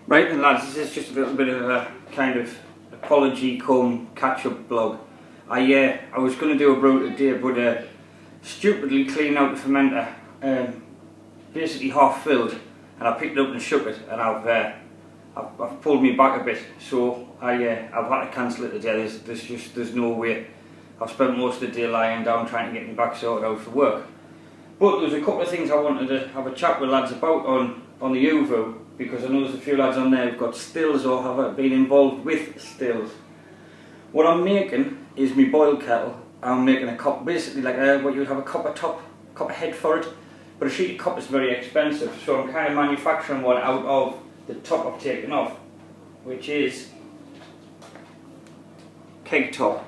Right then lads, this is just a little bit of a kind of apology come catch up vlog. I was going to do a brew today, but stupidly cleaned out the fermenter, basically half filled, and I picked it up and shook it, and I've pulled me back a bit, so I've had to cancel it today. There's no way. I've spent most of the day lying down trying to get my back sorted out for work. But there's a couple of things I wanted to have a chat with lads about on the UVO, because I know there's a few lads on there who've got stills or have been involved with stills. What I'm making is my boil kettle. I'm making a copper, basically like what you would have a copper head for it, but a sheet of copper is very expensive, so I'm kind of manufacturing one out of the top I've taken off, which is keg top.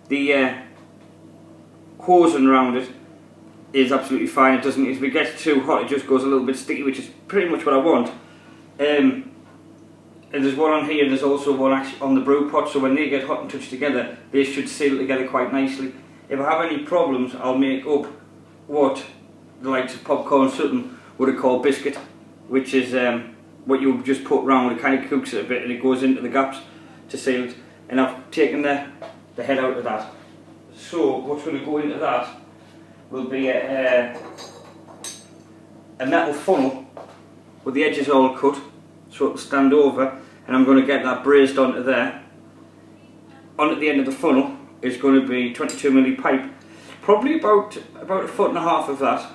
The hosing around it is absolutely fine. It doesn't, if it gets too hot, it just goes a little bit sticky, which is pretty much what I want. And there's one on here, and there's also one actually on the brew pot, so when they get hot and touch together, they should seal together quite nicely. If I have any problems, I'll make up what the likes of Popcorn Sutton would have called biscuit, which is what you just put round. It kind of cooks it a bit and it goes into the gaps to seal it. And I've taken the head out of that. So what's going to go into that will be a metal funnel with the edges all cut, so it'll stand over, and I'm going to get that brazed onto there. On at the end of the funnel is going to be 22mm pipe, probably about a foot and a half of that.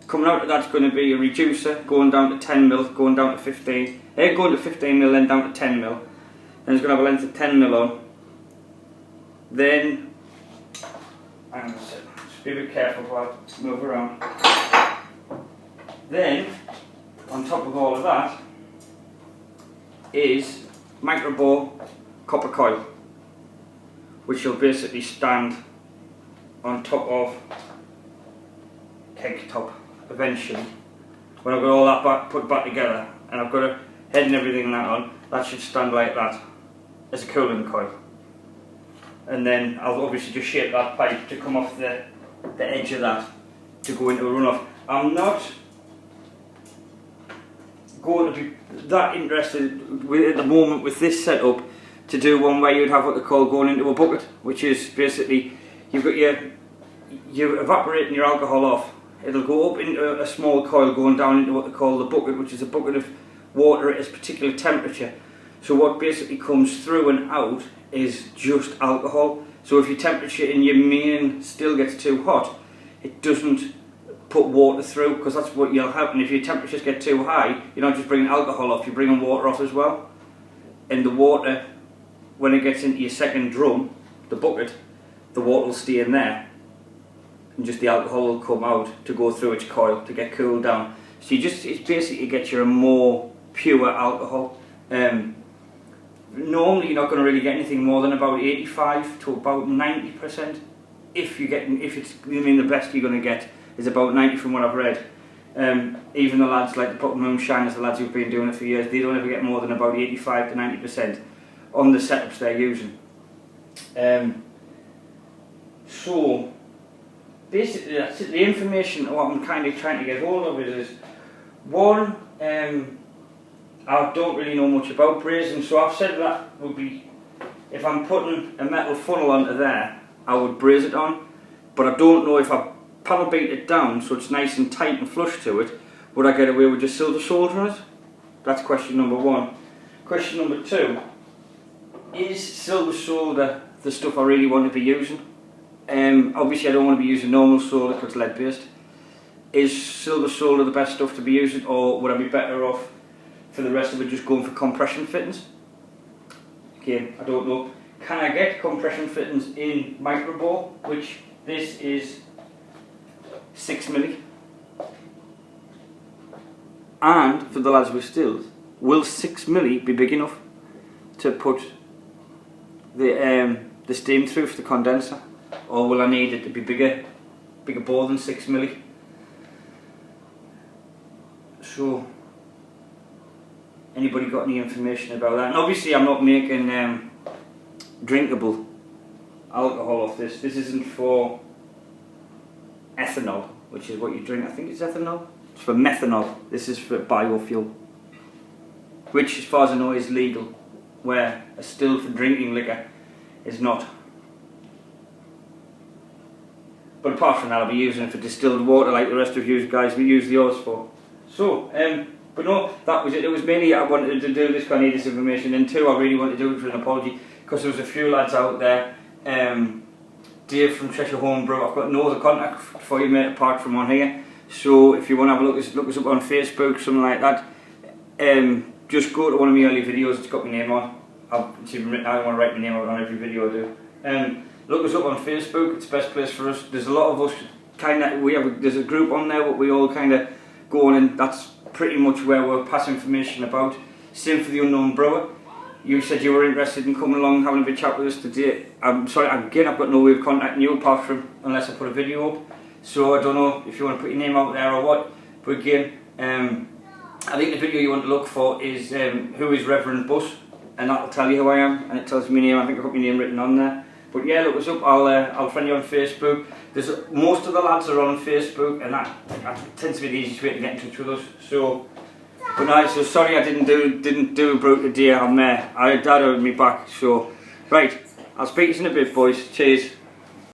Coming out of that's going to be a reducer going down to 10mm, going down to 15, going to 15mm, then down to 10mm. Then it's going to have a length of 10mm on. Then, hang on a second, just be a bit careful while I move around. Then, on top of all of that, is microbore copper coil, which will basically stand on top of keg top eventually. When I've got all that put back together, and I've got a head and everything that on, that should stand like that as a cooling coil. And then I'll obviously just shape that pipe to come off the edge of that to go into a runoff. I'm not going to be that interested with, at the moment with this setup, to do one where you'd have what they call going into a bucket, which is basically you've got you're evaporating your alcohol off. It'll go up into a small coil going down into what they call the bucket, which is a bucket of water at a particular temperature. So what basically comes through and out is just alcohol. So if your temperature in your main still gets too hot, it doesn't put water through, because that's what you'll happen. If your temperatures get too high, you're not just bringing alcohol off, you're bringing water off as well. And the water, when it gets into your second drum, the bucket, the water will stay in there, and just the alcohol will come out to go through its coil to get cooled down. So it basically gets you a more pure alcohol. Normally you're not going to really get anything more than about 85 to about 90%. If it's, I mean, the best you're going to get is about 90 from what I've read. Even the lads like the Pop Moonshiners, the lads who've been doing it for years, they don't ever get more than about 85 to 90% on the setups they're using. So basically that's it. The information what I'm kind of trying to get hold of is one, I don't really know much about brazing, so I've said that would be, if I'm putting a metal funnel onto there, I would braze it on, but I don't know if I panel beat it down so it's nice and tight and flush to it, would I get away with just silver soldering it? That's question number one. Question number two, is silver solder the stuff I really want to be using? Obviously I don't want to be using normal solder because it's lead based. Is silver solder the best stuff to be using, or would I be better off for the rest of it just going for compression fittings? Again, I don't know. Can I get compression fittings in microbore, which this is 6mm? And for the lads with stills, will 6mm be big enough to put the steam through for the condenser, or will I need it to be bigger bore than 6mm? So, anybody got any information about that? And obviously I'm not making drinkable alcohol off this. This isn't for ethanol, which is what you drink. I think it's ethanol. It's for methanol. This is for biofuel. which as far as I know is legal, where a still for drinking liquor is not. But apart from that, I'll be using it for distilled water like the rest of you guys will use yours for. So, but no, that was it. It was mainly I wanted to do this because I need this information, and two, I really wanted to do it for an apology because there was a few lads out there. Dave from Cheshire Homebrew, I've got no other contact for you, mate, apart from on here. So if you want to have a look us up on Facebook, something like that. Just go to one of my early videos. It's got my name on. I don't want to write my name out on every video I do. Look us up on Facebook. It's the best place for us. There's a lot of us there's a group on there what we all kind of go on, and that's pretty much where we're passing information about. Same for the Unknown Brewer. You said you were interested in coming along, having a bit chat with us today. I'm sorry, again, I've got no way of contacting you apart from unless I put a video up. So I don't know if you want to put your name out there or what. But again, I think the video you want to look for is who is Reverend Bus, and that'll tell you who I am, and it tells me my name. I think I've got my name written on there. But yeah, look us up. I'll friend you on Facebook. Most of the lads are on Facebook, and that tends to be the easiest way to get in touch with us. So, but no, so sorry I didn't do a brew today. I'm there. I had Dad on me back. So, right, I'll speak to you in a bit, boys. Cheers.